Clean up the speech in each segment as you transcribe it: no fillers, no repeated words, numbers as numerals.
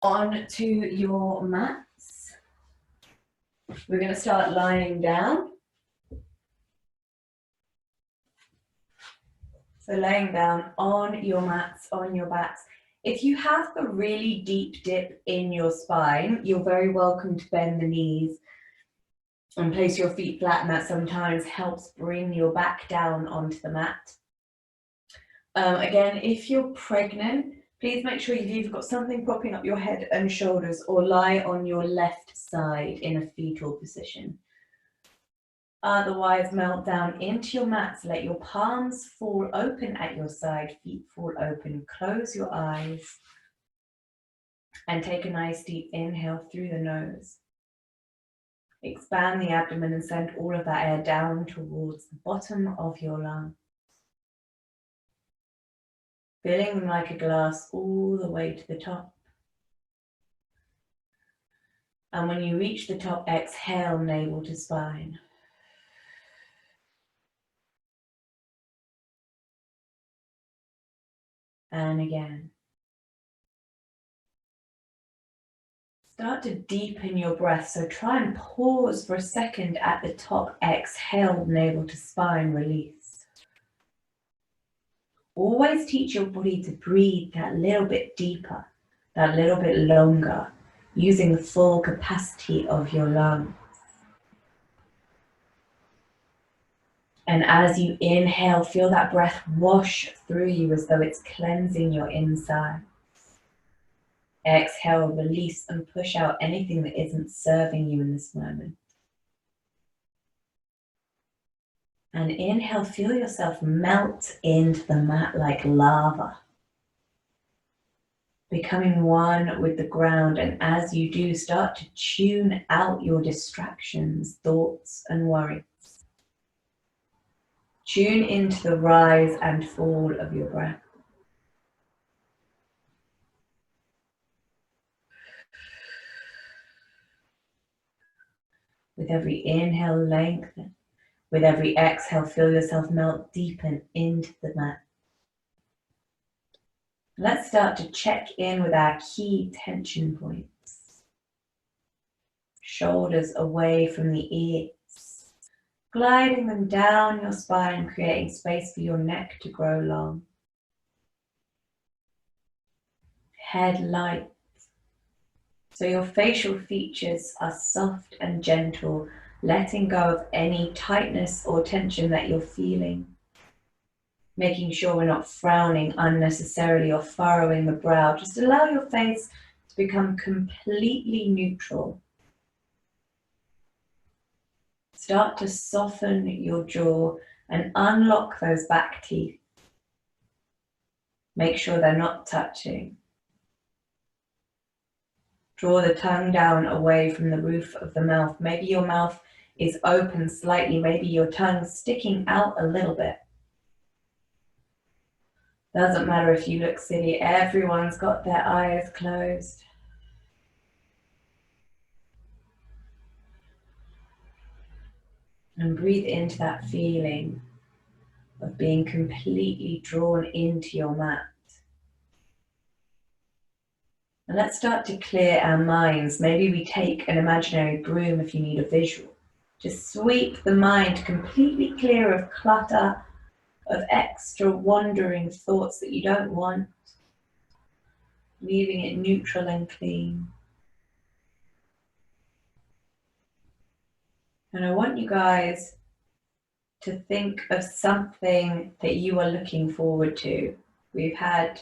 onto your mats. We're going to start lying down. So laying down on your mats, on your backs. If you have a really deep dip in your spine, you're very welcome to bend the knees and place your feet flat, and that sometimes helps bring your back down onto the mat. Again, if you're pregnant, please make sure you've either got something propping up your head and shoulders or lie on your left side in a fetal position. Otherwise, melt down into your mats. Let your palms fall open at your side, feet fall open. Close your eyes and take a nice deep inhale through the nose. Expand the abdomen and send all of that air down towards the bottom of your lungs. Filling them like a glass all the way to the top. And when you reach the top, exhale, navel to spine. And again. Start to deepen your breath, so try and pause for a second at the top. Exhale, navel to spine, release. Always teach your body to breathe that little bit deeper, that little bit longer, using the full capacity of your lungs. And as you inhale, feel that breath wash through you as though it's cleansing your inside. Exhale, release and push out anything that isn't serving you in this moment. And inhale, feel yourself melt into the mat like lava, becoming one with the ground. And as you do, start to tune out your distractions, thoughts and worries. Tune into the rise and fall of your breath. With every inhale, lengthen. With every exhale, feel yourself melt deepen into the mat. Let's start to check in with our key tension points. Shoulders away from the ears, gliding them down your spine, creating space for your neck to grow long. Head light, so your facial features are soft and gentle, letting go of any tightness or tension that you're feeling. Making sure we're not frowning unnecessarily or furrowing the brow. Just allow your face to become completely neutral. Start to soften your jaw and unlock those back teeth. Make sure they're not touching. Draw the tongue down away from the roof of the mouth. Maybe your mouth is open slightly. Maybe your tongue's sticking out a little bit. Doesn't matter if you look silly. Everyone's got their eyes closed. And breathe into that feeling of being completely drawn into your mat. And let's start to clear our minds. Maybe we take an imaginary broom if you need a visual. Just sweep the mind completely clear of clutter, of extra wandering thoughts that you don't want, leaving it neutral and clean. And I want you guys to think of something that you are looking forward to. We've had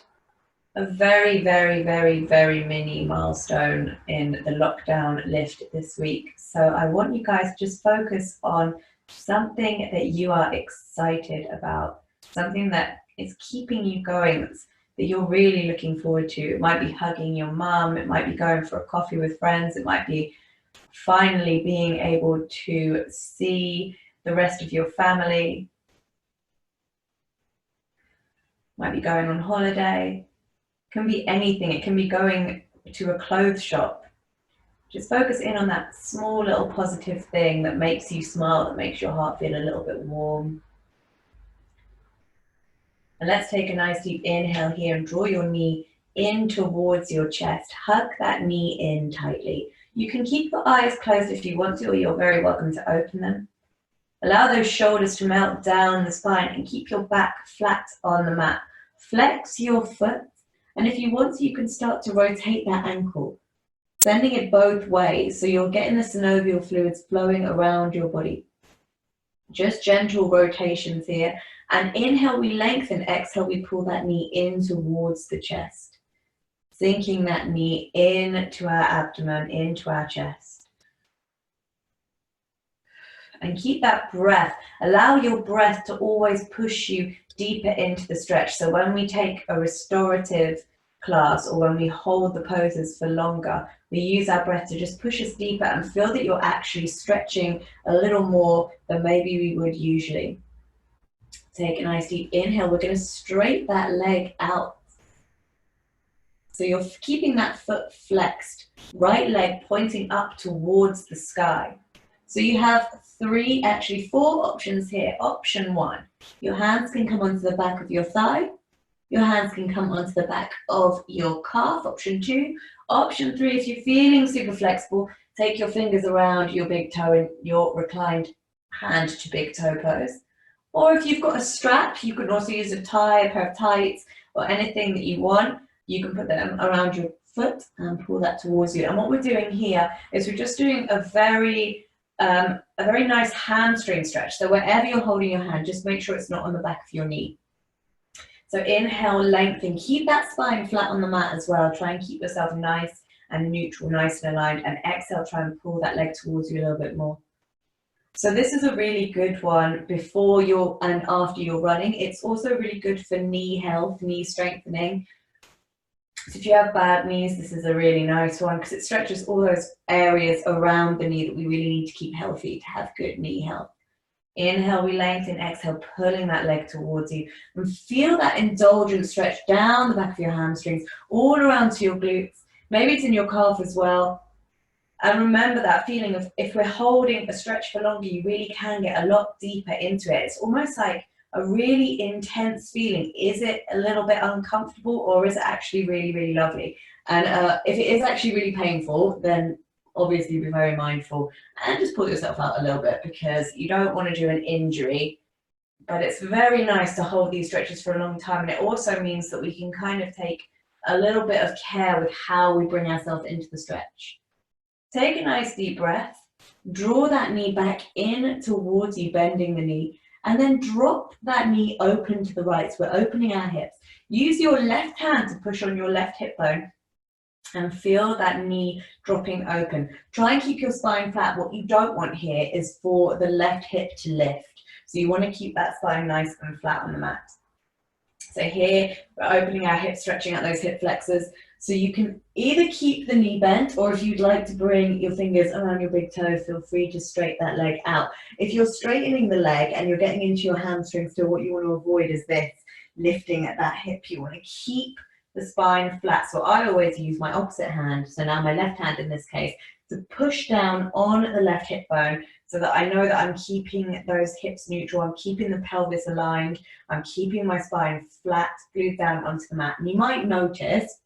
a very, very, very, very mini milestone in the lockdown lift this week. So I want you guys to just focus on something that you are excited about, something that is keeping you going, that you're really looking forward to. It might be hugging your mum, it might be going for a coffee with friends, it might be finally being able to see the rest of your family, might be going on holiday. Can be anything. It can be going to a clothes shop. Just focus in on that small little positive thing that makes you smile, that makes your heart feel a little bit warm. And let's take a nice deep inhale here and draw your knee in towards your chest. Hug that knee in tightly. You can keep your eyes closed if you want to, or you're very welcome to open them. Allow those shoulders to melt down the spine and keep your back flat on the mat. Flex your foot, and if you want to, you can start to rotate that ankle, sending it both ways so you're getting the synovial fluids flowing around your body. Just gentle rotations here. And inhale, we lengthen. Exhale, we pull that knee in towards the chest. Sinking that knee into our abdomen, into our chest. And keep that breath. Allow your breath to always push you deeper into the stretch. So when we take a restorative class or when we hold the poses for longer, we use our breath to just push us deeper and feel that you're actually stretching a little more than maybe we would usually. Take a nice deep inhale. We're going to straight that leg out. So you're keeping that foot flexed, right leg pointing up towards the sky. So you have four options here. Option one, your hands can come onto the back of your thigh. Your hands can come onto the back of your calf. Option two. Option three, if you're feeling super flexible, take your fingers around your big toe in your reclined hand to big toe pose. Or if you've got a strap, you can also use a tie, a pair of tights, or anything that you want. You can put them around your foot and pull that towards you. And what we're doing here is we're just doing a very nice hamstring stretch. So wherever you're holding your hand, just make sure it's not on the back of your knee. So inhale, lengthen. Keep that spine flat on the mat as well. Try and keep yourself nice and neutral, nice and aligned. And exhale, try and pull that leg towards you a little bit more. So this is a really good one before and after you're running. It's also really good for knee health, knee strengthening. So if you have bad knees, this is a really nice one because it stretches all those areas around the knee that we really need to keep healthy to have good knee health. Inhale, we lengthen. Exhale, pulling that leg towards you. And feel that indulgent stretch down the back of your hamstrings, all around to your glutes. Maybe it's in your calf as well. And remember that feeling of if we're holding a stretch for longer, you really can get a lot deeper into it. It's almost like a really intense feeling. Is it a little bit uncomfortable or is it actually really, really lovely? And if it is actually really painful, then obviously be very mindful and just pull yourself out a little bit because you don't want to do an injury. But it's very nice to hold these stretches for a long time. And it also means that we can kind of take a little bit of care with how we bring ourselves into the stretch. Take a nice deep breath. Draw that knee back in towards you, bending the knee. And then drop that knee open to the right. So we're opening our hips. Use your left hand to push on your left hip bone and feel that knee dropping open. Try and keep your spine flat. What you don't want here is for the left hip to lift. So you want to keep that spine nice and flat on the mat. So here we're opening our hips, stretching out those hip flexors. So you can either keep the knee bent, or if you'd like to bring your fingers around your big toe, feel free to straighten that leg out. If you're straightening the leg and you're getting into your hamstring still, what you want to avoid is this, lifting at that hip. You want to keep the spine flat. So I always use my opposite hand, so now my left hand in this case, to push down on the left hip bone so that I know that I'm keeping those hips neutral, I'm keeping the pelvis aligned, I'm keeping my spine flat, glued down onto the mat. And you might notice,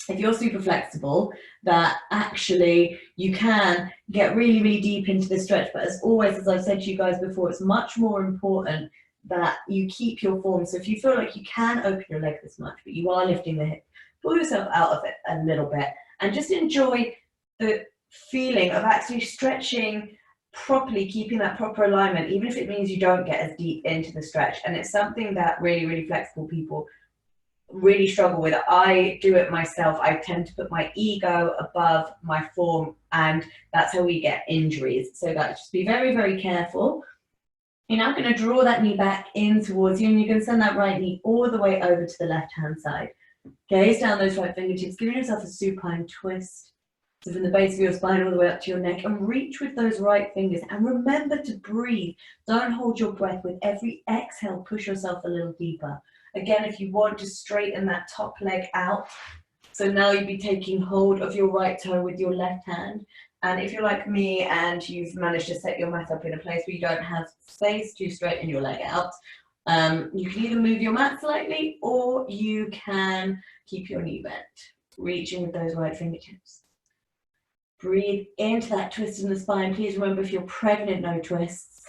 if you're super flexible, that actually you can get really, really deep into the stretch. But as always, as I've said to you guys before, it's much more important that you keep your form. So if you feel like you can open your leg this much, but you are lifting the hip, pull yourself out of it a little bit and just enjoy the feeling of actually stretching properly, keeping that proper alignment, even if it means you don't get as deep into the stretch. And it's something that really, really flexible people really struggle with. I do it myself. I tend to put my ego above my form, and that's how we get injuries. So that, just be very, very careful. You're now going to draw that knee back in towards you, and you're going to send that right knee all the way over to the left hand side. Gaze down those right fingertips, giving yourself a supine twist. So from the base of your spine all the way up to your neck, and reach with those right fingers. And remember to breathe. Don't hold your breath. With every exhale, push yourself a little deeper. Again, if you want to straighten that top leg out, so now you'd be taking hold of your right toe with your left hand. And if you're like me and you've managed to set your mat up in a place where you don't have space to straighten your leg out, You can either move your mat slightly or you can keep your knee bent, reaching with those right fingertips. Breathe into that twist in the spine. Please remember, if you're pregnant, no twists.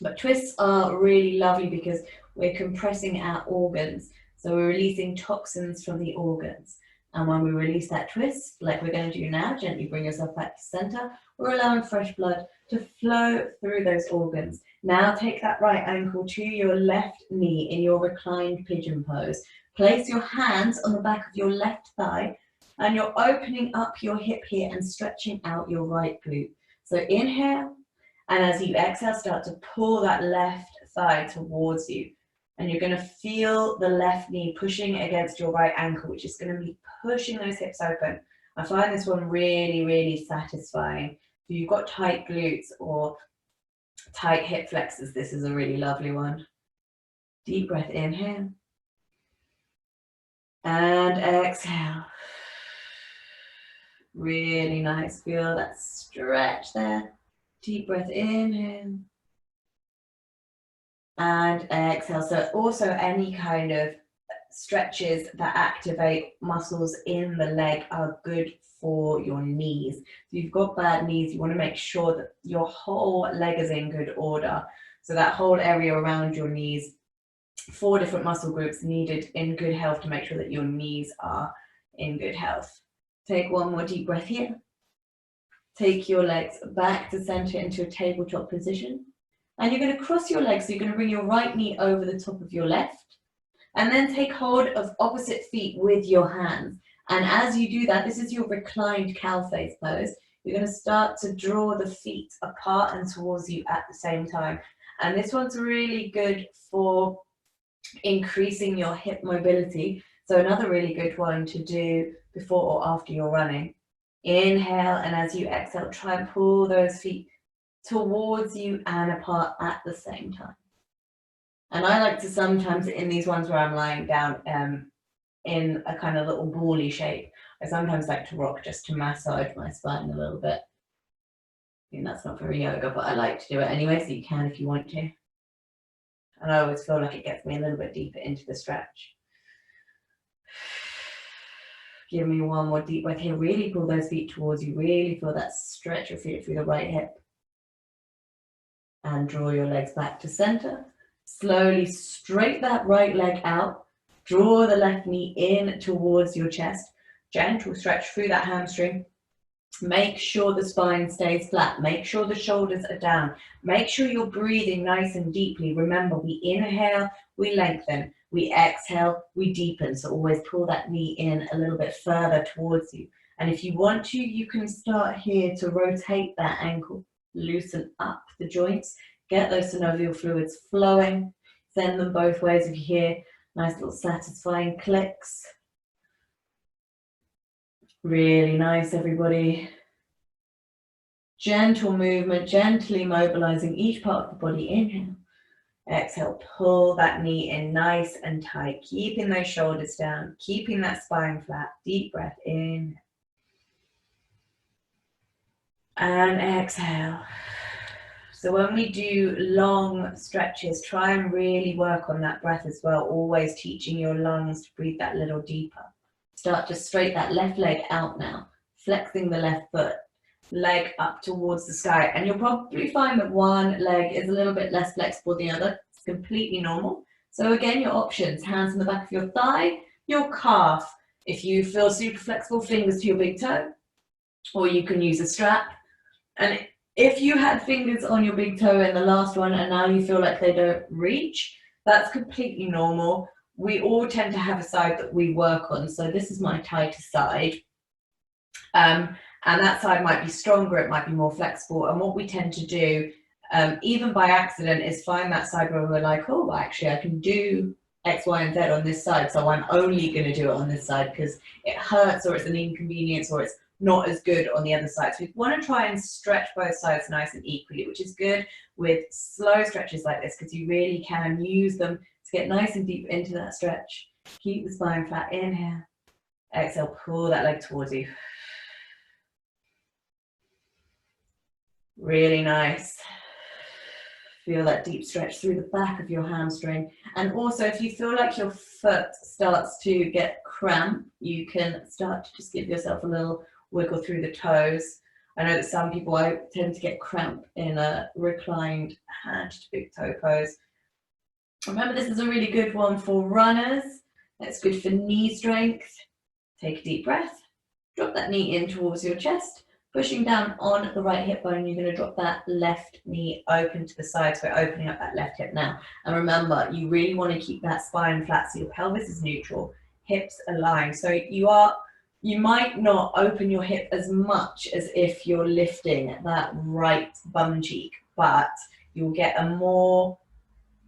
But twists are really lovely because we're compressing our organs. So we're releasing toxins from the organs. And when we release that twist, like we're going to do now, gently bring yourself back to center, we're allowing fresh blood to flow through those organs. Now take that right ankle to your left knee in your reclined pigeon pose. Place your hands on the back of your left thigh, and you're opening up your hip here and stretching out your right glute. So inhale, and as you exhale, start to pull that left thigh towards you. And you're going to feel the left knee pushing against your right ankle, which is going to be pushing those hips open. I find this one really, really satisfying. If you've got tight glutes or tight hip flexors, this is a really lovely one. Deep breath, inhale. And exhale. Really nice. Feel that stretch there. Deep breath, inhale. And exhale. So also any kind of stretches that activate muscles in the leg are good for your knees. If you've got bad knees, you want to make sure that your whole leg is in good order. So that whole area around your knees, 4 different muscle groups needed in good health to make sure that your knees are in good health. Take one more deep breath here. Take your legs back to center into a tabletop position. And you're going to cross your legs. So you're going to bring your right knee over the top of your left. And then take hold of opposite feet with your hands. And as you do that, this is your reclined cow face pose. You're going to start to draw the feet apart and towards you at the same time. And this one's really good for increasing your hip mobility. So another really good one to do before or after you're running. Inhale, and as you exhale, try and pull those feet towards you and apart at the same time. And I like to sometimes, in these ones where I'm lying down in a kind of little bally shape, I sometimes like to rock just to massage my spine a little bit. I mean, that's not very yoga, but I like to do it anyway, so you can if you want to. And I always feel like it gets me a little bit deeper into the stretch. Give me one more deep breath here. Really pull those feet towards you. Really feel that stretch your feet through the right hip. And draw your legs back to center. Slowly straight that right leg out. Draw the left knee in towards your chest. Gentle stretch through that hamstring. Make sure the spine stays flat. Make sure the shoulders are down. Make sure you're breathing nice and deeply. Remember, we inhale, we lengthen. We exhale, we deepen. So always pull that knee in a little bit further towards you. And if you want to, you can start here to rotate that ankle. Loosen up the joints. Get those synovial fluids flowing. Send them both ways if you hear nice little satisfying clicks. Really nice, everybody. Gentle movement, gently mobilizing each part of the body. Inhale. Exhale, pull that knee in nice and tight, keeping those shoulders down, keeping that spine flat. Deep breath in. And exhale. So when we do long stretches, try and really work on that breath as well, always teaching your lungs to breathe that little deeper. Start to straight that left leg out now, flexing the left foot, leg up towards the sky. And you'll probably find that one leg is a little bit less flexible than the other. It's completely normal. So again, your options, hands on the back of your thigh, your calf. If you feel super flexible, fingers to your big toe, or you can use a strap. And if you had fingers on your big toe in the last one and now you feel like they don't reach, that's completely normal. We all tend to have a side that we work on. So this is my tighter side. And that side might be stronger, it might be more flexible. And what we tend to do, even by accident, is find that side where we're like, oh, actually, I can do X, Y, and Z on this side. So I'm only going to do it on this side because it hurts or it's an inconvenience or it's not as good on the other side. So we want to try and stretch both sides nice and equally, which is good with slow stretches like this because you really can use them to get nice and deep into that stretch. Keep the spine flat. Inhale. Exhale, pull that leg towards you. Really nice. Feel that deep stretch through the back of your hamstring. And also, if you feel like your foot starts to get cramp, you can start to just give yourself a little wiggle through the toes. I know that some people tend to get cramp in a reclined hand to big toe pose. Remember, this is a really good one for runners. It's good for knee strength. Take a deep breath. Drop that knee in towards your chest. Pushing down on the right hip bone, you're going to drop that left knee open to the side. So we're opening up that left hip now. And remember, you really want to keep that spine flat so your pelvis is neutral, hips aligned. So you might not open your hip as much as if you're lifting that right bum cheek, but you'll get a more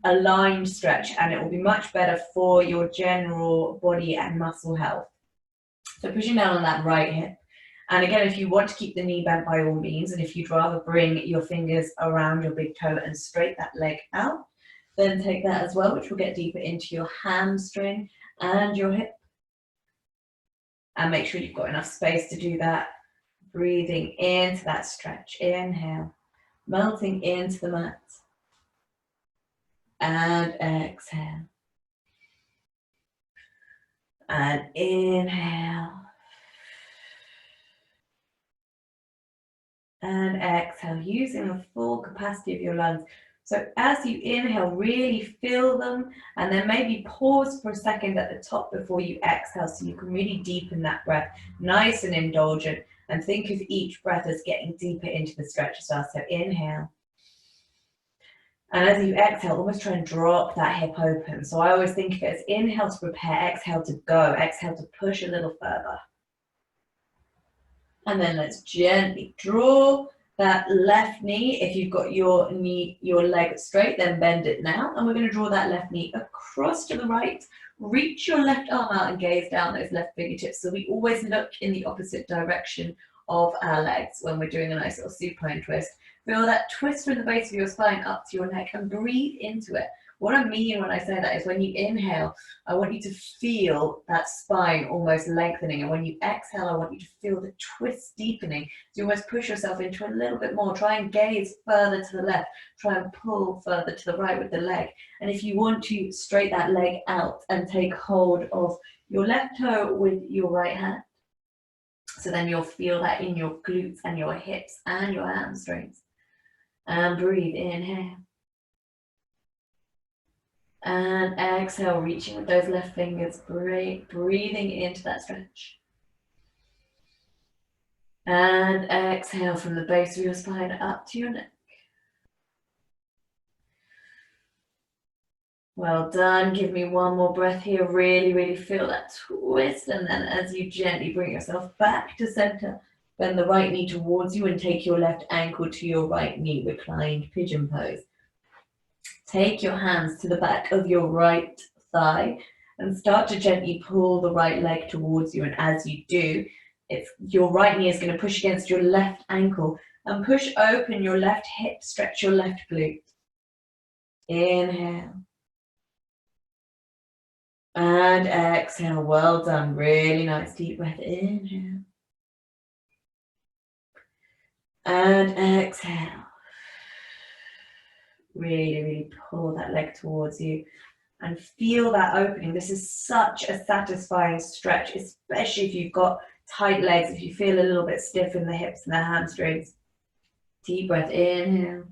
aligned stretch and it will be much better for your general body and muscle health. So pushing down on that right hip. And again, if you want to keep the knee bent by all means, and if you'd rather bring your fingers around your big toe and straight that leg out, then take that as well, which will get deeper into your hamstring and your hip. And make sure you've got enough space to do that. Breathing into that stretch. Inhale, melting into the mat. And exhale. And inhale. And exhale, using the full capacity of your lungs. So as you inhale, really fill them and then maybe pause for a second at the top before you exhale so you can really deepen that breath, nice and indulgent, and think of each breath as getting deeper into the stretch as well. So inhale. And as you exhale, almost try and drop that hip open. So I always think of it as inhale to prepare, exhale to go, exhale to push a little further. And then let's gently draw that left knee. If you've got your leg straight, then bend it now. And we're going to draw that left knee across to the right. Reach your left arm out and gaze down those left fingertips. So we always look in the opposite direction of our legs when we're doing a nice little supine twist. Feel that twist from the base of your spine up to your neck and breathe into it. What I mean when I say that is when you inhale, I want you to feel that spine almost lengthening. And when you exhale, I want you to feel the twist deepening. So you almost push yourself into a little bit more. Try and gaze further to the left. Try and pull further to the right with the leg. And if you want to, straight that leg out and take hold of your left toe with your right hand. So then you'll feel that in your glutes and your hips and your hamstrings. And breathe, inhale. And exhale, reaching with those left fingers, breathing into that stretch. And exhale from the base of your spine up to your neck. Well done. Give me one more breath here. Really, really feel that twist. And then as you gently bring yourself back to center, bend the right knee towards you and take your left ankle to your right knee, reclined pigeon pose. Take your hands to the back of your right thigh and start to gently pull the right leg towards you. And as you do, your right knee is going to push against your left ankle and push open your left hip, stretch your left glute. Inhale. And exhale. Well done. Really nice deep breath. Inhale. And exhale. Really, really pull that leg towards you and feel that opening. This is such a satisfying stretch, especially if you've got tight legs, if you feel a little bit stiff in the hips and the hamstrings. Deep breath, inhale.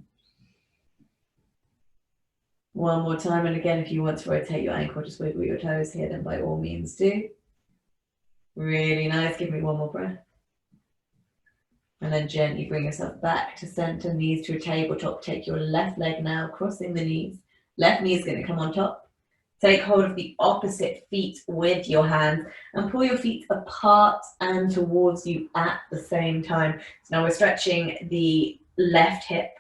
One more time, and again, if you want to rotate your ankle, just wiggle your toes here, then by all means do. Really nice. Give me one more breath. And then gently bring yourself back to center, knees to a tabletop. Take your left leg now, crossing the knees. Left knee is going to come on top. Take hold of the opposite feet with your hands and pull your feet apart and towards you at the same time. So now we're stretching the left hip.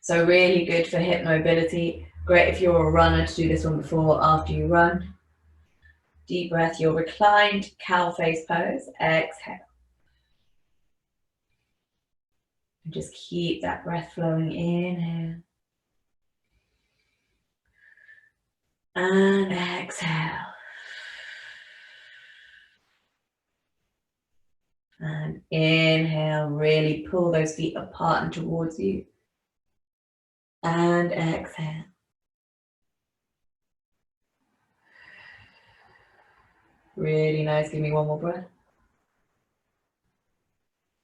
So really good for hip mobility. Great if you're a runner to do this one before or after you run. Deep breath, your reclined cow face pose. Exhale. And just keep that breath flowing. Inhale. And exhale. And inhale, really pull those feet apart and towards you. And exhale. Really nice. Give me one more breath.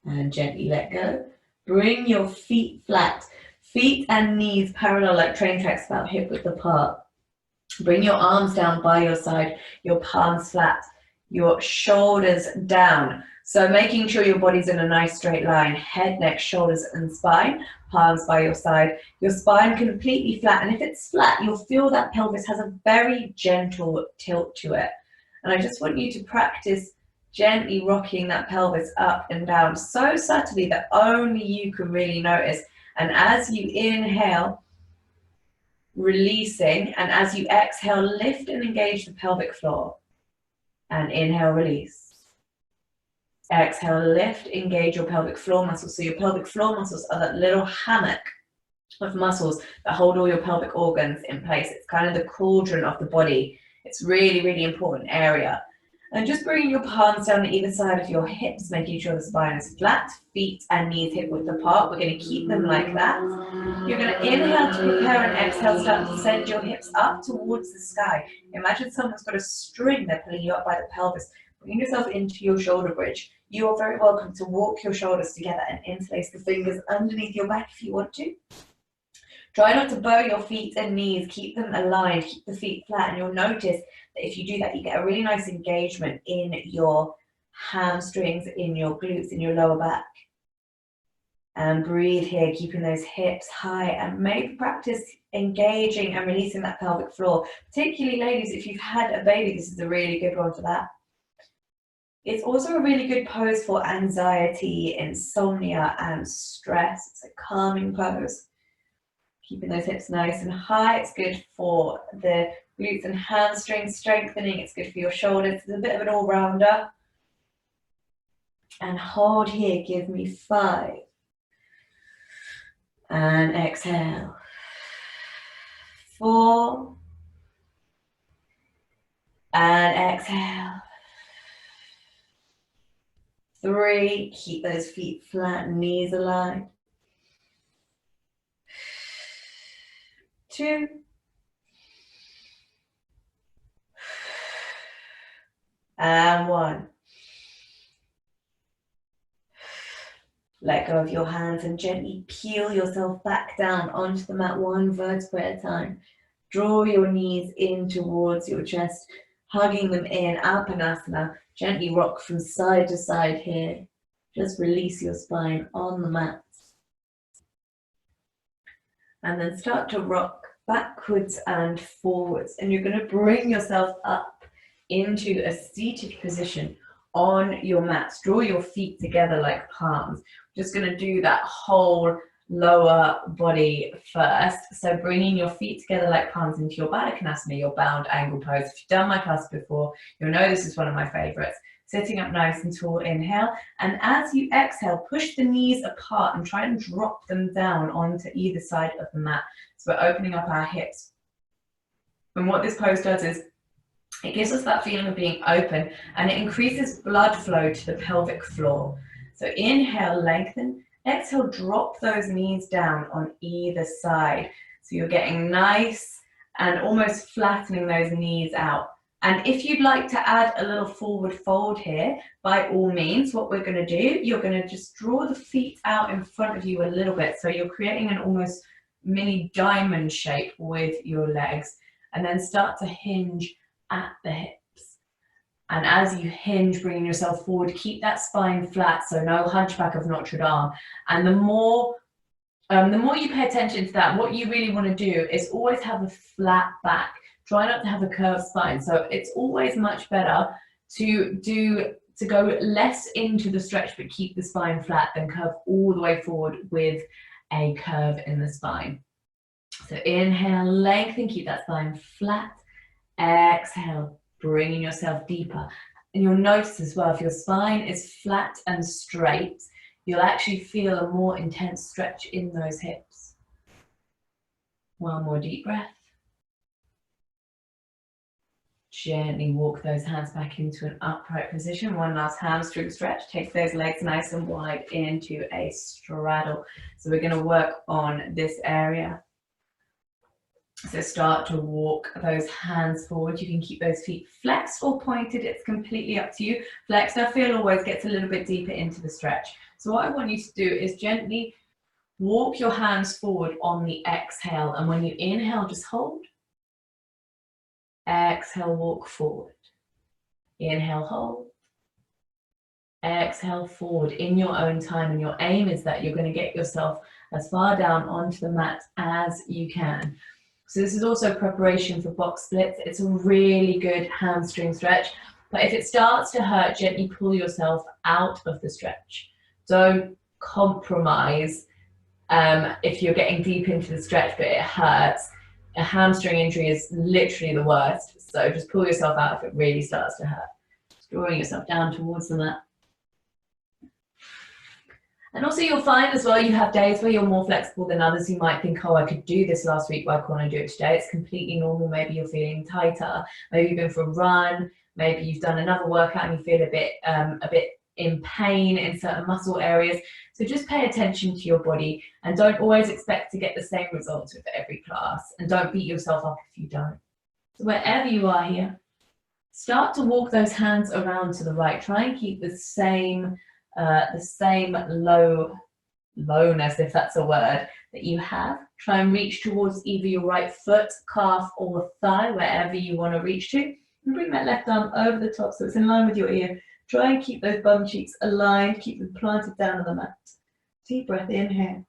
And gently let go. Bring your feet flat. Feet and knees parallel like train tracks, about hip width apart. Bring your arms down by your side, your palms flat, your shoulders down. So making sure your body's in a nice straight line, head, neck, shoulders, and spine, palms by your side, your spine completely flat. And if it's flat, you'll feel that pelvis has a very gentle tilt to it. And I just want you to practice gently rocking that pelvis up and down so subtly that only you can really notice. And as you inhale, releasing, and as you exhale, lift and engage the pelvic floor. And inhale, release. Exhale, lift, engage your pelvic floor muscles. So your pelvic floor muscles are that little hammock of muscles that hold all your pelvic organs in place. It's kind of the cauldron of the body. It's really, really important area. And just bringing your palms down either side of your hips, making sure the spine is flat, feet and knees hip width apart. We're going to keep them like that. You're going to inhale to prepare and exhale, start to send your hips up towards the sky. Imagine someone's got a string, they're pulling you up by the pelvis. Bring yourself into your shoulder bridge. You are very welcome to walk your shoulders together and interlace the fingers underneath your back if you want to. Try not to bow your feet and knees, keep them aligned, keep the feet flat, and you'll notice that if you do that, you get a really nice engagement in your hamstrings, in your glutes, in your lower back. And breathe here, keeping those hips high, and maybe practice engaging and releasing that pelvic floor. Particularly ladies, if you've had a baby, this is a really good one for that. It's also a really good pose for anxiety, insomnia, and stress. It's a calming pose. Keeping those hips nice and high. It's good for the glutes and hamstrings strengthening. It's good for your shoulders. It's a bit of an all-rounder. And hold here. Give me 5. And exhale. 4. And exhale. 3. Keep those feet flat, knees aligned. 2. And 1. Let go of your hands and gently peel yourself back down onto the mat, one vertebra at a time. Draw your knees in towards your chest, hugging them in, Apanasana. Gently rock from side to side here. Just release your spine on the mat. And then start to rock backwards and forwards. And you're going to bring yourself up into a seated position on your mat. Draw your feet together like palms. Just going to do that whole lower body first. So bringing your feet together like palms into your Baddha Konasana, your bound angle pose. If you've done my class before, you'll know this is one of my favorites. Sitting up nice and tall, inhale. And as you exhale, push the knees apart and try and drop them down onto either side of the mat. So we're opening up our hips. And what this pose does is it gives us that feeling of being open, and it increases blood flow to the pelvic floor. So inhale, lengthen. Exhale, drop those knees down on either side. So you're getting nice and almost flattening those knees out. And if you'd like to add a little forward fold here, by all means, what we're going to do, you're going to just draw the feet out in front of you a little bit. So you're creating an almost mini diamond shape with your legs, and then start to hinge at the hips. And as you hinge, bringing yourself forward, keep that spine flat, so no hunchback of Notre Dame. And the more you pay attention to that, what you really want to do is always have a flat back. Try not to have a curved spine. So it's always much better to go less into the stretch but keep the spine flat than curve all the way forward with a curve in the spine. So inhale, lengthen, keep that spine flat. Exhale, bringing yourself deeper. And you'll notice as well, if your spine is flat and straight, you'll actually feel a more intense stretch in those hips. One more deep breath. Gently walk those hands back into an upright position. One last hamstring stretch. Take those legs nice and wide into a straddle. So we're going to work on this area. So start to walk those hands forward. You can keep those feet flexed or pointed. It's completely up to you. Flexed, I feel, always gets a little bit deeper into the stretch. So what I want you to do is gently walk your hands forward on the exhale. And when you inhale, just hold. Exhale, walk forward. Inhale, hold. Exhale, forward in your own time. And your aim is that you're going to get yourself as far down onto the mat as you can. So this is also preparation for box splits. It's a really good hamstring stretch. But if it starts to hurt, gently pull yourself out of the stretch. Don't compromise if you're getting deep into the stretch but it hurts. A hamstring injury is literally the worst. So just pull yourself out if it really starts to hurt. Just drawing yourself down towards the mat. And also you'll find as well, you have days where you're more flexible than others. You might think, oh, I could do this last week, why can't I do it today? It's completely normal. Maybe you're feeling tighter. Maybe you've been for a run. Maybe you've done another workout and you feel a bit in pain in certain muscle areas. So just pay attention to your body and don't always expect to get the same results with every class. And don't beat yourself up if you don't. So wherever you are here, start to walk those hands around to the right. Try and keep the same lowness, if that's a word, that you have. Try and reach towards either your right foot, calf, or thigh, wherever you want to reach to. And bring that left arm over the top so it's in line with your ear. Try and keep those bum cheeks aligned, keep them planted down on the mat. Deep breath, inhale.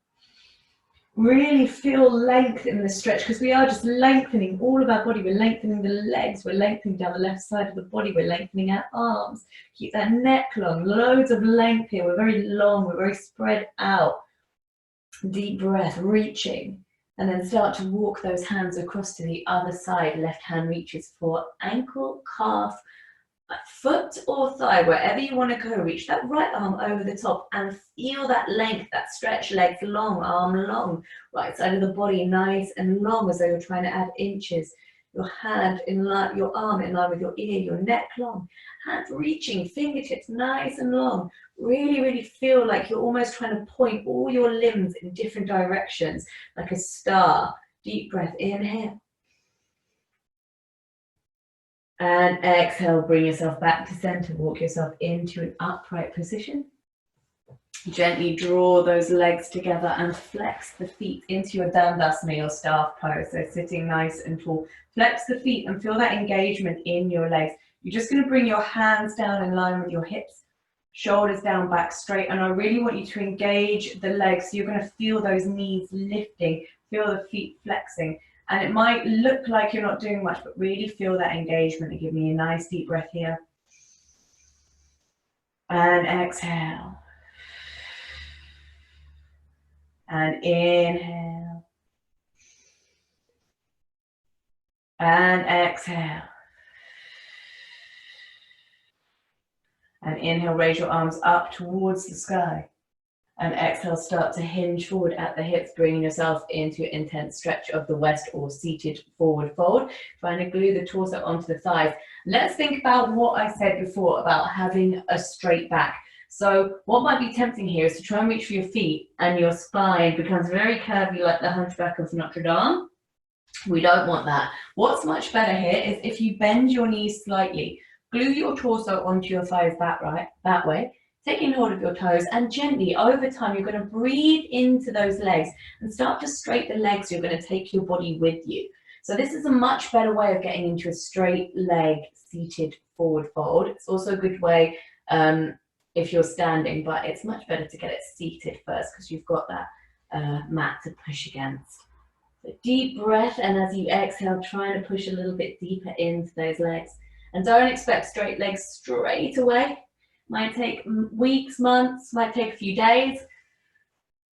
Really feel length in this stretch because we are just lengthening all of our body. We're lengthening the legs, we're lengthening down the left side of the body, we're lengthening our arms. Keep that neck long, loads of length here. We're very long, we're very spread out. Deep breath, reaching. And then start to walk those hands across to the other side. Left hand reaches for ankle, calf, foot or thigh, wherever you want to go. Reach that right arm over the top and feel that length, that stretch, legs long, arm long, right side of the body nice and long as though you're trying to add inches. Your hand in line, your arm in line with your ear, your neck long, hand reaching, fingertips nice and long. Really, really feel like you're almost trying to point all your limbs in different directions, like a star. Deep breath, inhale. And exhale, bring yourself back to center. Walk yourself into an upright position. Gently draw those legs together and flex the feet into your dandasana or staff pose. So sitting nice and tall. Flex the feet and feel that engagement in your legs. You're just going to bring your hands down in line with your hips. Shoulders down, back straight. And I really want you to engage the legs. So you're going to feel those knees lifting. Feel the feet flexing. And it might look like you're not doing much, but really feel that engagement. And give me a nice deep breath here. And exhale. And inhale. And exhale. And inhale, raise your arms up towards the sky. And exhale, start to hinge forward at the hips, bringing yourself into an intense stretch of the west or seated forward fold. Trying to glue the torso onto the thighs. Let's think about what I said before about having a straight back. So what might be tempting here is to try and reach for your feet and your spine becomes very curvy like the Hunchback of Notre Dame. We don't want that. What's much better here is if you bend your knees slightly, glue your torso onto your thighs that way. Taking hold of your toes and gently over time you're going to breathe into those legs and start to straighten the legs. You're going to take your body with you. So this is a much better way of getting into a straight leg seated forward fold. It's also a good way if you're standing, but it's much better to get it seated first because you've got that mat to push against. So deep breath, and as you exhale, trying to push a little bit deeper into those legs. And don't expect straight legs straight away. Might take weeks, months, might take a few days.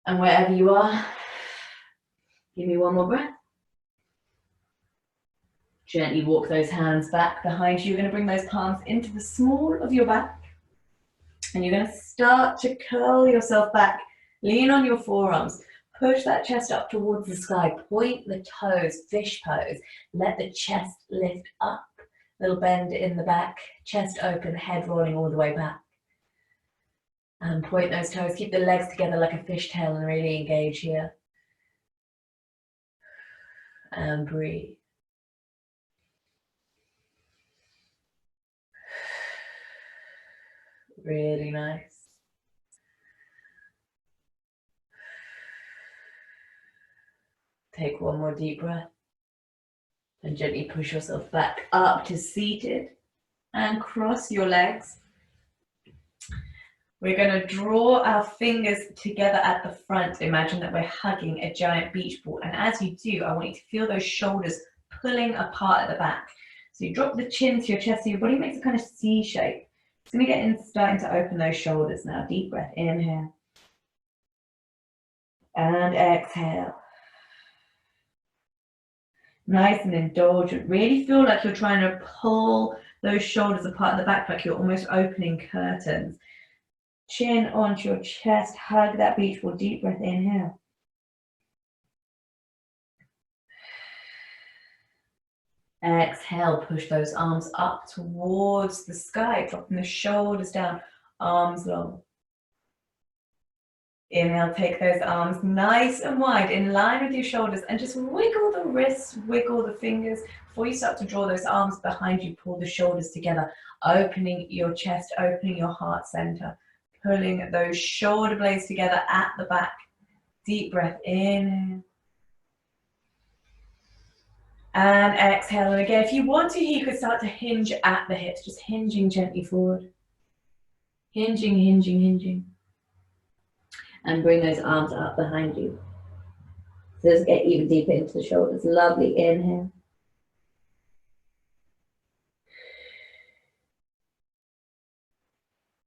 And wherever you are, give me one more breath. Gently walk those hands back behind you. You're going to bring those palms into the small of your back. And you're going to start to curl yourself back. Lean on your forearms. Push that chest up towards the sky. Point the toes, fish pose. Let the chest lift up. Little bend in the back, chest open, head rolling all the way back. And point those toes, keep the legs together like a fishtail and really engage here. And breathe. Really nice. Take one more deep breath. And gently push yourself back up to seated. And cross your legs. We're going to draw our fingers together at the front. Imagine that we're hugging a giant beach ball. And as you do, I want you to feel those shoulders pulling apart at the back. So you drop the chin to your chest, so your body makes a kind of C shape. It's going to get in, starting to open those shoulders now. Deep breath, inhale. And exhale. Nice and indulgent. Really feel like you're trying to pull those shoulders apart at the back, like you're almost opening curtains. Chin onto your chest, hug that beach ball. Deep breath, inhale. Exhale, push those arms up towards the sky, dropping the shoulders down, arms long. Inhale, take those arms nice and wide, in line with your shoulders, and just wiggle the wrists, wiggle the fingers. Before you start to draw those arms behind you, pull the shoulders together, opening your chest, opening your heart center, pulling those shoulder blades together at the back. Deep breath, inhale. And exhale. And again, if you want to, you could start to hinge at the hips, just hinging gently forward. Hinging, hinging, hinging. And bring those arms up behind you. So let's get even deeper into the shoulders. Lovely, inhale.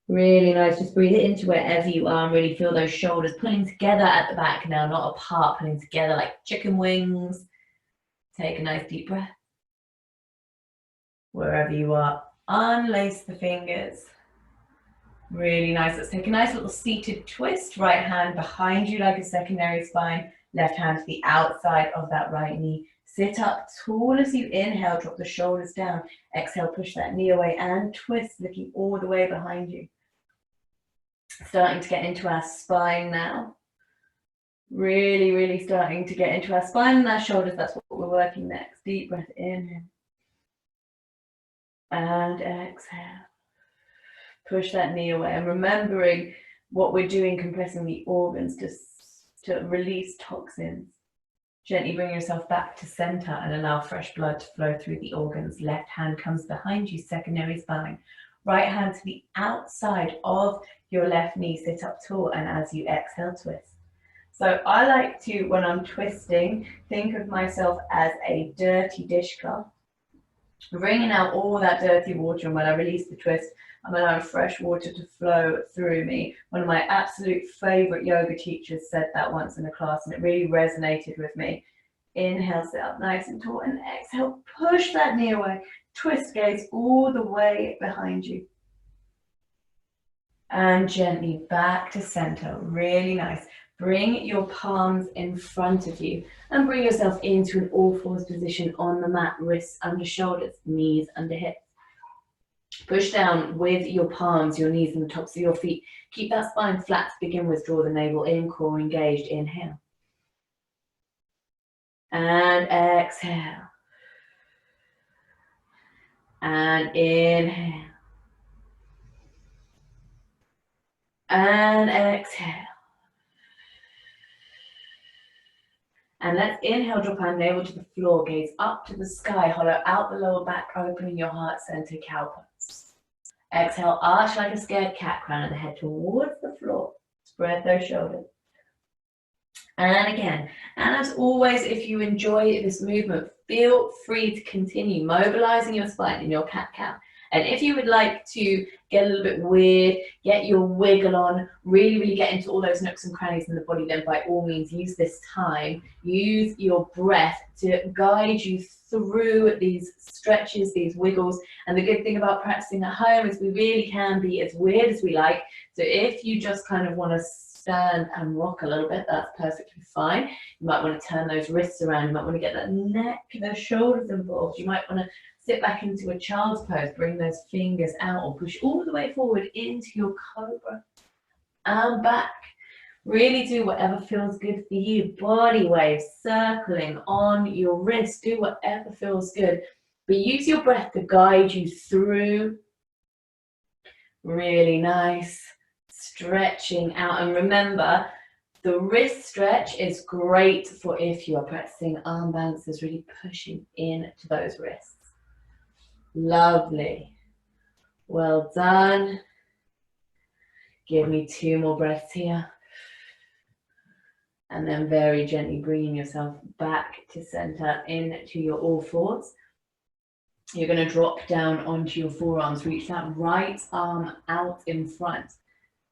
Really nice, just breathe it into wherever you are and really feel those shoulders pulling together at the back now, not apart, pulling together like chicken wings. Take a nice deep breath. Wherever you are, unlace the fingers. Really nice. Let's take a nice little seated twist. Right hand behind you like a secondary spine. Left hand to the outside of that right knee. Sit up tall as you inhale. Drop the shoulders down. Exhale, push that knee away and twist, looking all the way behind you. Starting to get into our spine now. Really, really starting to get into our spine and our shoulders. That's what we're working next. Deep breath, inhale. And exhale. Push that knee away and remembering what we're doing, compressing the organs to release toxins. Gently bring yourself back to center and allow fresh blood to flow through the organs. Left hand comes behind you, secondary spine. Right hand to the outside of your left knee, sit up tall, and as you exhale, twist. So I like to, when I'm twisting, think of myself as a dirty dishcloth, bringing out all that dirty water, and when I release the twist, I'm allowing fresh water to flow through me. One of my absolute favorite yoga teachers said that once in a class, and it really resonated with me. Inhale, sit up nice and tall, and exhale, push that knee away. Twist, gaze all the way behind you. And gently back to center. Really nice. Bring your palms in front of you and bring yourself into an all-fours position on the mat, wrists under shoulders, knees under hips. Push down with your palms, your knees and the tops of your feet. Keep that spine flat to begin with. Draw the navel in, core engaged. Inhale. And exhale. And inhale. And exhale. And let's inhale, drop our navel to the floor, gaze up to the sky, hollow out the lower back, opening your heart center, cow pose. Exhale, arch like a scared cat, crown of the head towards the floor. Spread those shoulders. And again, and as always, if you enjoy this movement, feel free to continue mobilizing your spine in your cat-cow. And if you would like to get a little bit weird, get your wiggle on, really, really get into all those nooks and crannies in the body, then by all means use this time, use your breath to guide you through these stretches, these wiggles. And the good thing about practicing at home is we really can be as weird as we like. So if you just kind of want to stand and rock a little bit, that's perfectly fine. You might want to turn those wrists around, you might want to get that neck, the shoulders involved, you might want to sit back into a child's pose, bring those fingers out or push all the way forward into your cobra and back. Really do whatever feels good for you. Body waves circling on your wrist. Do whatever feels good. But use your breath to guide you through. Really nice. Stretching out. And remember, the wrist stretch is great for if you are practicing arm balances, really pushing into those wrists. Lovely. Well done. Give me 2 more breaths here. And then very gently bringing yourself back to center into your all fours. You're going to drop down onto your forearms. Reach that right arm out in front.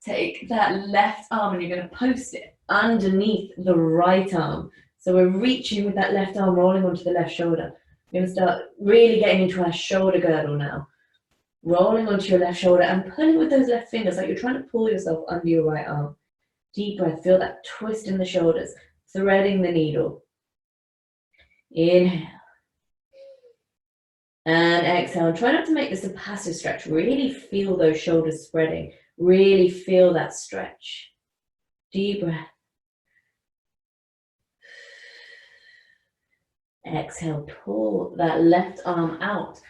Take that left arm and you're going to post it underneath the right arm. So we're reaching with that left arm, rolling onto the left shoulder. We're going to start really getting into our shoulder girdle now. Rolling onto your left shoulder and pulling with those left fingers like you're trying to pull yourself under your right arm. Deep breath, feel that twist in the shoulders, threading the needle. Inhale. And exhale. Try not to make this a passive stretch. Really feel those shoulders spreading. Really feel that stretch. Deep breath. Exhale, pull that left arm out.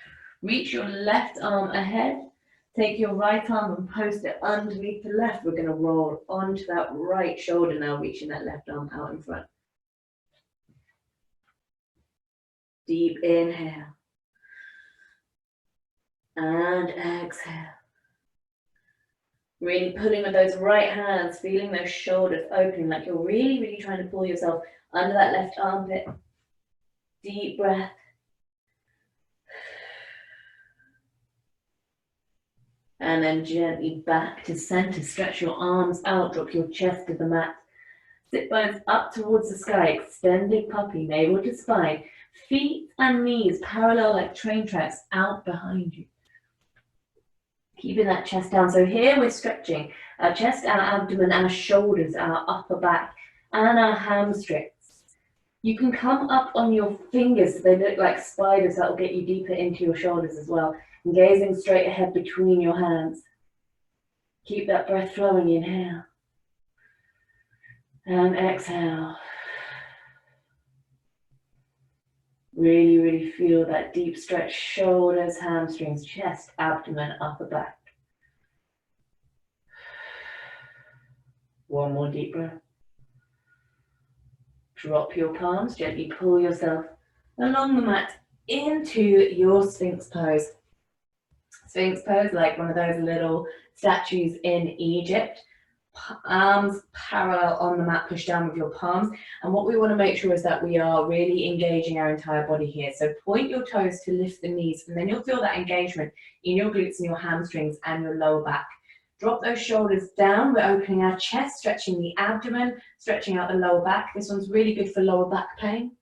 Reach your left arm ahead. Take your right arm and post it underneath the left. We're going to roll onto that right shoulder now, reaching that left arm out in front. Deep inhale. And exhale. Really pulling with those right hands, feeling those shoulders opening like you're really, really trying to pull yourself under that left armpit. Deep breath. And then gently back to center. Stretch your arms out, drop your chest to the mat. Sit bones up towards the sky, extended puppy, navel to spine. Feet and knees parallel like train tracks out behind you. Keeping that chest down. So here we're stretching our chest, our abdomen, our shoulders, our upper back, and our hamstrings. You can come up on your fingers so they look like spiders. That will get you deeper into your shoulders as well. And gazing straight ahead between your hands. Keep that breath flowing. Inhale. And exhale. Really, really feel that deep stretch. Shoulders, hamstrings, chest, abdomen, upper back. One more deep breath. Drop your palms, gently pull yourself along the mat into your Sphinx pose. Sphinx pose, like one of those little statues in Egypt. Arms parallel on the mat, push down with your palms. And what we want to make sure is that we are really engaging our entire body here. So point your toes to lift the knees, and then you'll feel that engagement in your glutes and your hamstrings and your lower back. Drop those shoulders down. We're opening our chest, stretching the abdomen, stretching out the lower back. This one's really good for lower back pain.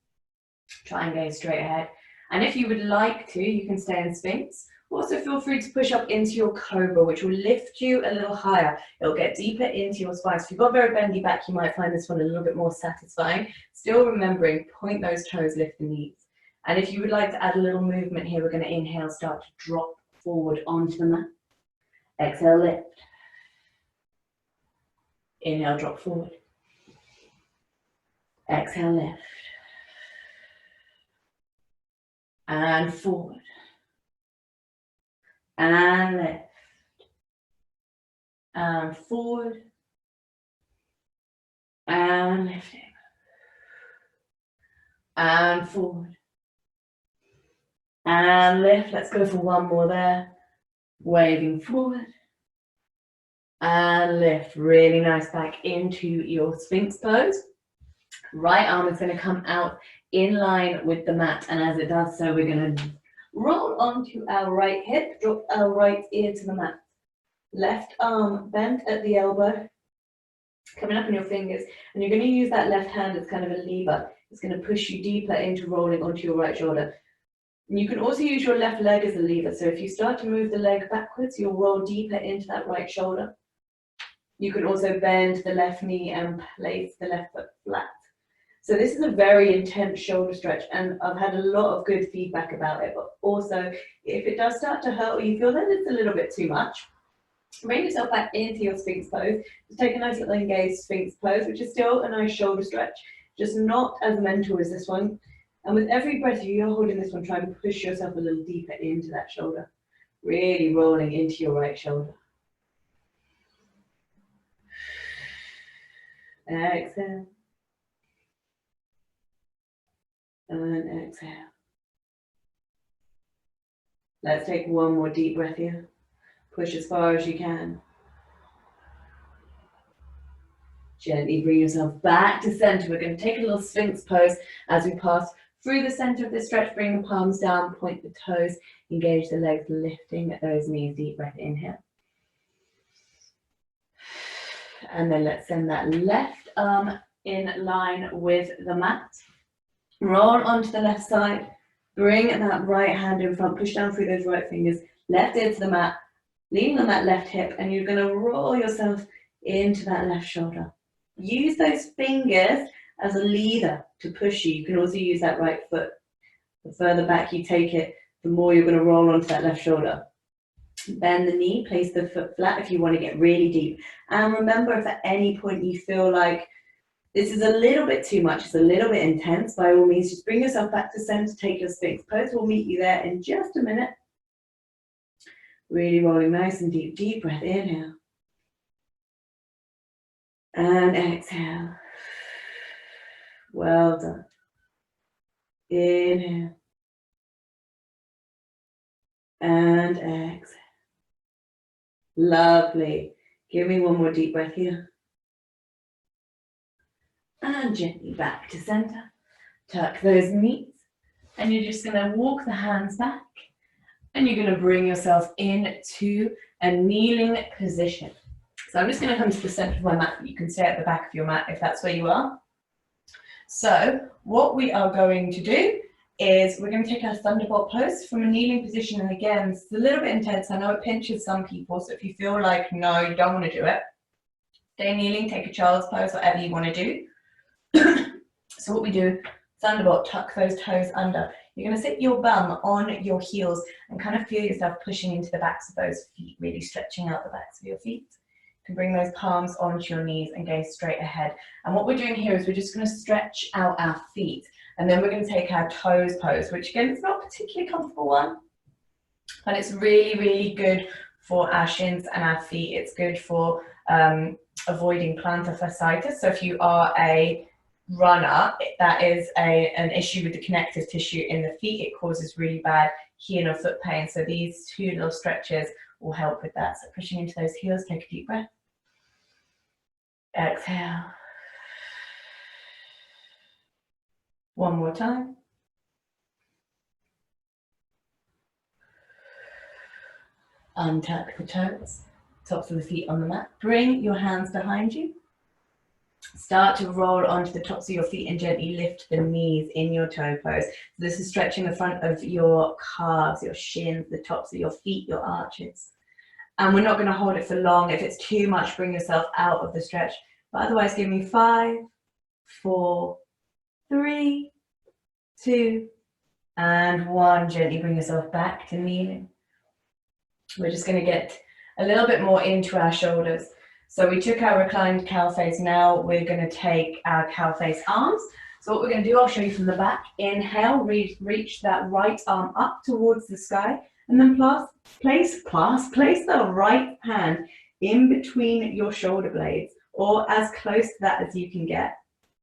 Try and gaze straight ahead. And if you would like to, you can stay in Sphinx. Also feel free to push up into your cobra, which will lift you a little higher. It'll get deeper into your spine. So if you've got a very bendy back, you might find this one a little bit more satisfying. Still remembering, point those toes, lift the knees. And if you would like to add a little movement here, we're going to inhale, start to drop forward onto the mat. Exhale, lift. Inhale, drop forward. Exhale, lift. And forward. And lift. And forward. And lifting. And forward. And lift. Let's go for one more there. Waving forward. And lift. Really nice back into your Sphinx pose. Right arm is going to come out in line with the mat. And as it does so, we're going to roll onto our right hip, drop our right ear to the mat. Left arm bent at the elbow, coming up on your fingers. And you're going to use that left hand as kind of a lever. It's going to push you deeper into rolling onto your right shoulder. And you can also use your left leg as a lever. So if you start to move the leg backwards, you'll roll deeper into that right shoulder. You can also bend the left knee and place the left foot flat. So this is a very intense shoulder stretch, and I've had a lot of good feedback about it, but also if it does start to hurt or you feel that it's a little bit too much, Bring yourself back into your Sphinx pose. Just take a nice little engaged Sphinx pose, which is still a nice shoulder stretch, just not as mental as this one. And with every breath you're holding this one, try and push yourself a little deeper into that shoulder. Really rolling into your right shoulder. Exhale. And exhale. Let's take one more deep breath here. Push as far as you can. Gently bring yourself back to center. We're going to take a little Sphinx pose as we pass through the center of the stretch. Bring the palms down, point the toes, engage the legs, lifting those knees. Deep breath in here. And then let's send that left arm in line with the mat. Roll onto the left side. Bring that right hand in front. Push down through those right fingers. Left ear to the mat. Leaning on that left hip. And you're going to roll yourself into that left shoulder. Use those fingers as a leader to push you. You can also use that right foot. The further back you take it, the more you're going to roll onto that left shoulder. Bend the knee, place the foot flat if you want to get really deep. And remember, if at any point you feel like this is a little bit too much, it's a little bit intense, by all means, just bring yourself back to center, take your Sphinx pose. We'll meet you there in just a minute. Really rolling nice and deep. Deep breath, inhale. And exhale. Well done. Inhale. And exhale. Lovely. Give me one more deep breath here. And gently back to center. Tuck those knees. And you're just going to walk the hands back. And you're going to bring yourself into a kneeling position. So I'm just going to come to the center of my mat, but you can stay at the back of your mat if that's where you are. So what we are going to do is we're going to take our thunderbolt pose from a kneeling position. And again, it's a little bit intense. I know it pinches some people. So if you feel like, no, you don't want to do it, stay kneeling, take a child's pose, whatever you want to do. So what we do, thunderbolt, tuck those toes under. You're going to sit your bum on your heels and kind of feel yourself pushing into the backs of those feet, really stretching out the backs of your feet. You can bring those palms onto your knees and gaze straight ahead. And what we're doing here is we're just going to stretch out our feet. And then we're going to take our toes pose, which again, it's not a particularly comfortable one, but it's really, really good for our shins and our feet. It's good for avoiding plantar fasciitis. So if you are a runner, that is an issue with the connective tissue in the feet. It causes really bad heel or foot pain. So these two little stretches will help with that. So pushing into those heels, take a deep breath. Exhale. One more time. Untuck the toes, tops of the feet on the mat. Bring your hands behind you. Start to roll onto the tops of your feet and gently lift the knees in your toe pose. So this is stretching the front of your calves, your shins, the tops of your feet, your arches. And we're not going to hold it for long. If it's too much, bring yourself out of the stretch. But otherwise, give me 5, 4, 3, 2, and 1. Gently bring yourself back to kneeling. We're just going to get a little bit more into our shoulders. So we took our reclined cow face. Now we're going to take our cow face arms. So what we're going to do, I'll show you from the back. Inhale, reach that right arm up towards the sky, and then place the right hand in between your shoulder blades, or as close to that as you can get.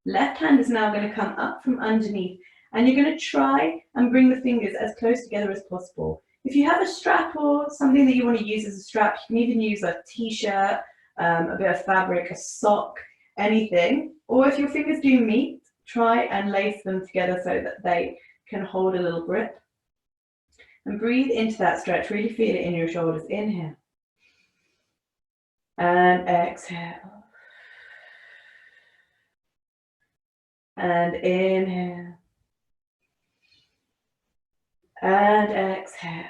Left hand is now going to come up from underneath, and you're going to try and bring the fingers as close together as possible. If you have a strap or something that you want to use as a strap, you can even use a t-shirt, a bit of fabric, a sock, anything. Or if your fingers do meet, try and lace them together so that they can hold a little grip. And breathe into that stretch. Really feel it in your shoulders. Inhale. And exhale. And inhale. And exhale.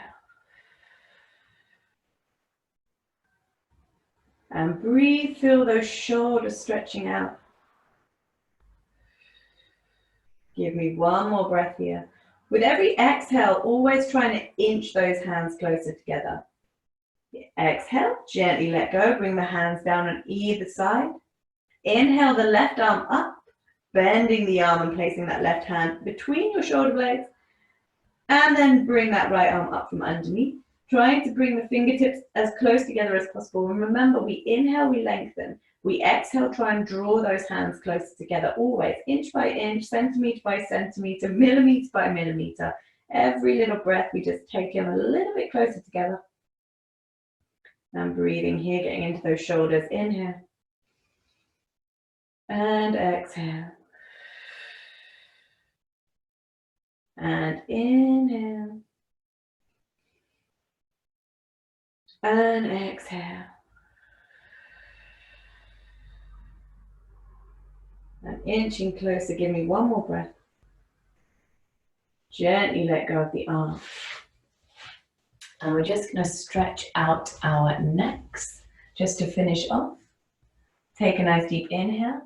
And breathe, feel those shoulders stretching out. Give me one more breath here. With every exhale, always trying to inch those hands closer together. Exhale, gently let go. Bring the hands down on either side. Inhale the left arm up, bending the arm and placing that left hand between your shoulder blades. And then bring that right arm up from underneath. Trying to bring the fingertips as close together as possible. And remember, we inhale, we lengthen. We exhale, try and draw those hands closer together, always inch by inch, centimeter by centimeter, millimeter by millimeter. Every little breath, we just take them a little bit closer together. And breathing here, getting into those shoulders. Inhale. And exhale. And inhale. And exhale. And inching closer, give me one more breath. Gently let go of the arm. And we're just going to stretch out our necks just to finish off. Take a nice deep inhale.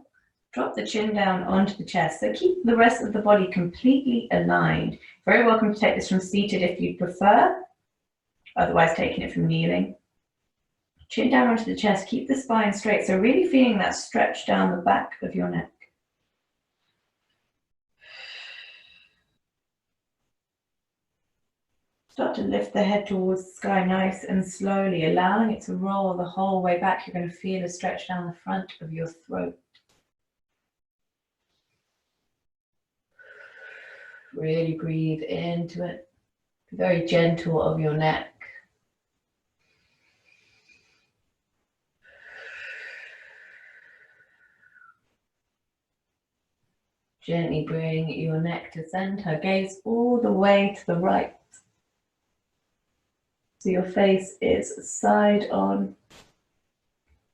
Drop the chin down onto the chest. So keep the rest of the body completely aligned. Very welcome to take this from seated if you prefer. Otherwise, taking it from kneeling. Chin down onto the chest. Keep the spine straight. So really feeling that stretch down the back of your neck. Start to lift the head towards the sky nice and slowly, allowing it to roll the whole way back. You're going to feel a stretch down the front of your throat. Really breathe into it. Be very gentle of your neck. Gently bring your neck to center. Gaze all the way to the right. So your face is side on.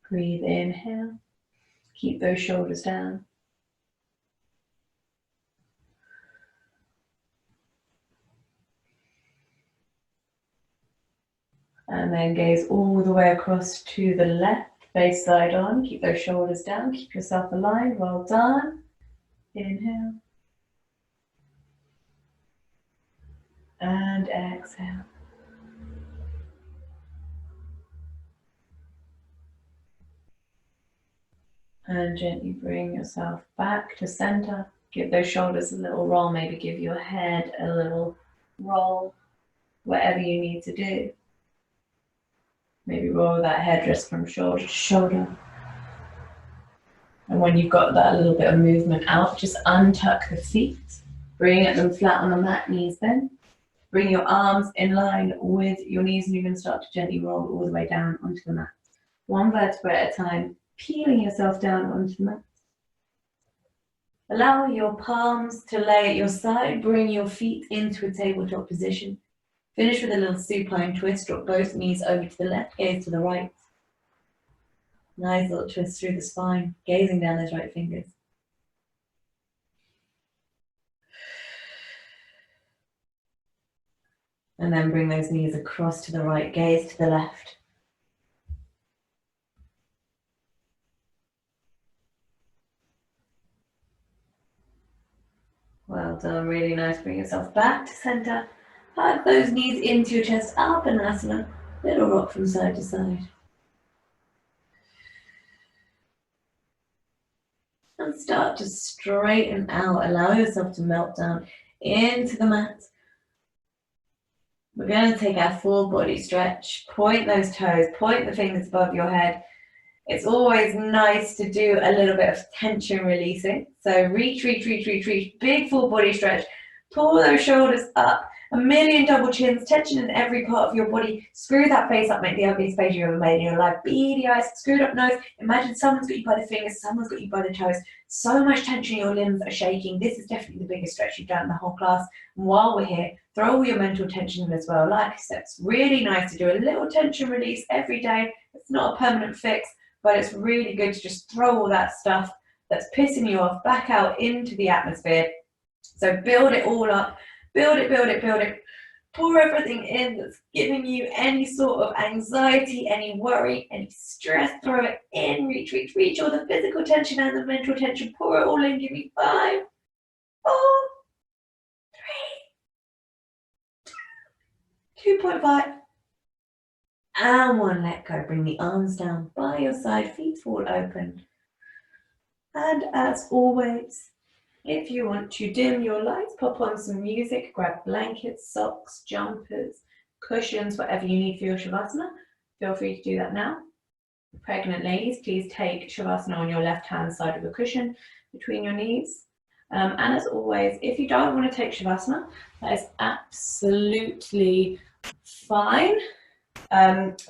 Breathe, inhale. Keep those shoulders down. And then gaze all the way across to the left, face side on. Keep those shoulders down. Keep yourself aligned. Well done. Inhale. And exhale. And gently bring yourself back to center. Give those shoulders a little roll. Maybe give your head a little roll. Whatever you need to do. Maybe roll that head just from shoulder to shoulder. And when you've got that little bit of movement out, just untuck the feet. Bring them flat on the mat, knees bent. Bring your arms in line with your knees and you're going to start to gently roll all the way down onto the mat. One vertebra at a time, peeling yourself down onto the mat. Allow your palms to lay at your side. Bring your feet into a tabletop position. Finish with a little supine twist. Drop both knees over to the left, gaze to the right. Nice little twist through the spine, gazing down those right fingers. And then bring those knees across to the right, gaze to the left. Well done, really nice. Bring yourself back to center. Hug those knees into your chest, up and asana. Little rock from side to side. And start to straighten out. Allow yourself to melt down into the mat. We're going to take our full body stretch. Point those toes, point the fingers above your head. It's always nice to do a little bit of tension releasing. So reach, reach, reach, reach, reach. Big full body stretch. Pull those shoulders up. A million double chins, tension in every part of your body. Screw that face up, make the ugliest face you've ever made in your life. Beady eyes, screwed up nose. Imagine someone's got you by the fingers, someone's got you by the toes. So much tension, your limbs are shaking. This is definitely the biggest stretch you've done in the whole class. And while we're here, throw all your mental tension in as well. Like I said, it's really nice to do a little tension release every day. It's not a permanent fix, but it's really good to just throw all that stuff that's pissing you off back out into the atmosphere. So build it all up. Build it, build it, build it. Pour everything in that's giving you any sort of anxiety, any worry, any stress. Throw it in. Reach, reach, reach. All the physical tension and the mental tension. Pour it all in. Give me 5, 4, 3, 2.5. And one, let go. Bring the arms down by your side, feet fall open. And as always, if you want to dim your lights, pop on some music, grab blankets, socks, jumpers, cushions, whatever you need for your Shavasana. Feel free to do that now. Pregnant ladies, please take Shavasana on your left-hand side of the cushion between your knees. And as always, if you don't want to take Shavasana, that is absolutely fine.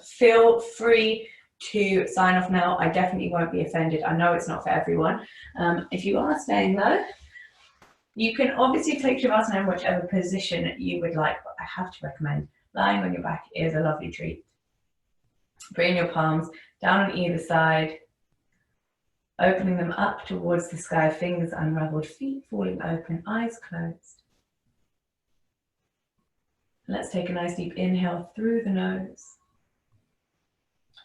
Feel free to sign off now. I definitely won't be offended. I know it's not for everyone. If you are staying though, you can obviously take Shavasana in whichever position you would like, but I have to recommend lying on your back is a lovely treat. Bring your palms down on either side, opening them up towards the sky, fingers unraveled, feet falling open, eyes closed. Let's take a nice deep inhale through the nose.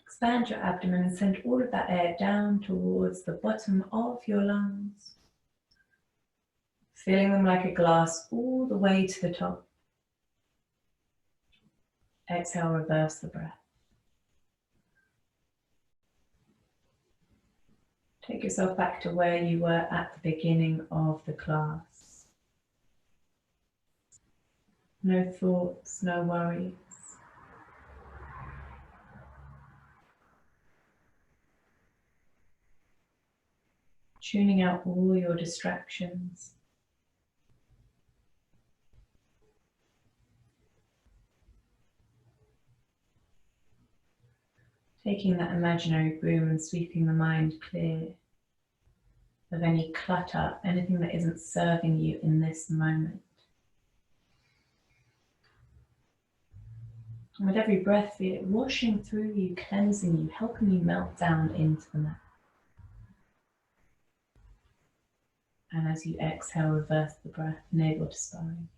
Expand your abdomen and send all of that air down towards the bottom of your lungs, filling them like a glass all the way to the top. Exhale, reverse the breath. Take yourself back to where you were at the beginning of the class. No thoughts, no worries. Tuning out all your distractions. Taking that imaginary broom and sweeping the mind clear of any clutter, anything that isn't serving you in this moment. And with every breath, feel it washing through you, cleansing you, helping you melt down into the mat. And as you exhale, reverse the breath, navel to spine.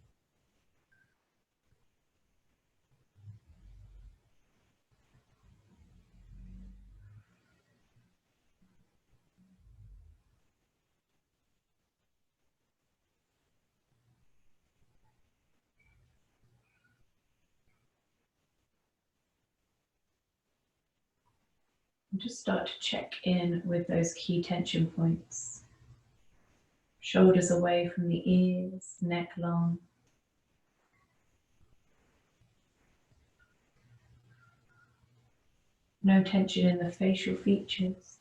And just start to check in with those key tension points. Shoulders away from the ears, neck long. No tension in the facial features.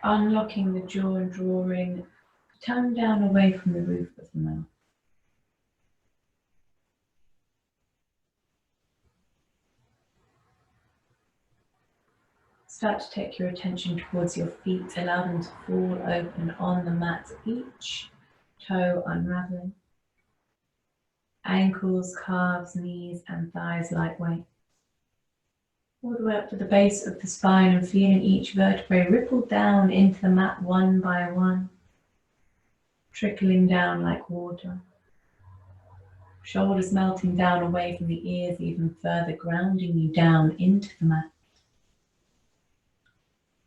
Unlocking the jaw and drawing the tongue down away from the roof of the mouth. Start to take your attention towards your feet. Allow them to fall open on the mat, each toe unraveling. Ankles, calves, knees and thighs lightweight. All the way up to the base of the spine and feeling each vertebrae ripple down into the mat one by one, trickling down like water. Shoulders melting down away from the ears even further, grounding you down into the mat.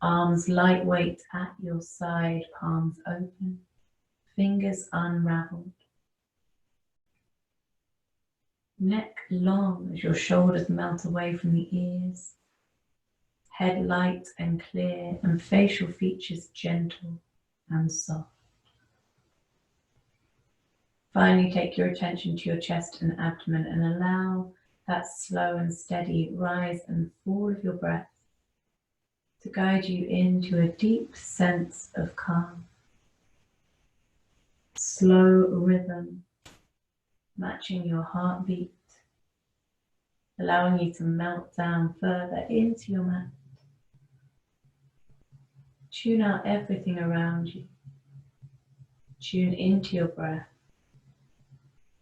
Arms lightweight at your side, palms open, fingers unraveled. Neck long as your shoulders melt away from the ears. Head light and clear and facial features gentle and soft. Finally, take your attention to your chest and abdomen and allow that slow and steady rise and fall of your breath to guide you into a deep sense of calm. Slow rhythm, matching your heartbeat, allowing you to melt down further into your mat. Tune out everything around you. Tune into your breath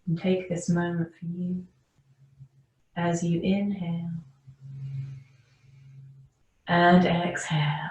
and take this moment for you as you inhale and exhale.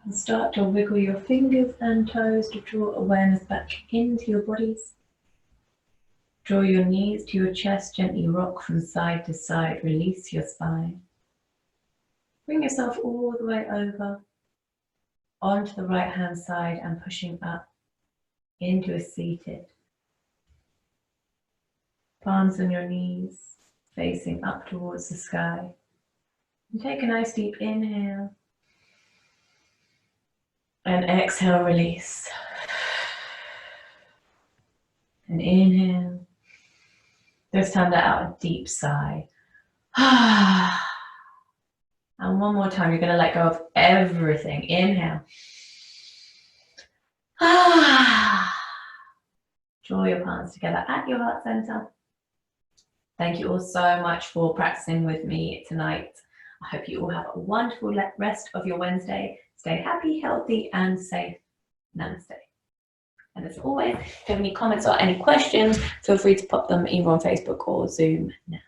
And start to wiggle your fingers and toes to draw awareness back into your bodies. Draw your knees to your chest, gently rock from side to side, release your spine. Bring yourself all the way over onto the right hand side and pushing up into a seated. Palms on your knees, facing up towards the sky. And take a nice deep inhale. And exhale, release. And inhale. This time let out a deep sigh. And one more time, you're going to let go of everything. Inhale. Draw your palms together at your heart center. Thank you all so much for practicing with me tonight. I hope you all have a wonderful rest of your Wednesday. Stay happy, healthy, and safe. Namaste. And as always, if you have any comments or any questions, feel free to pop them either on Facebook or Zoom now.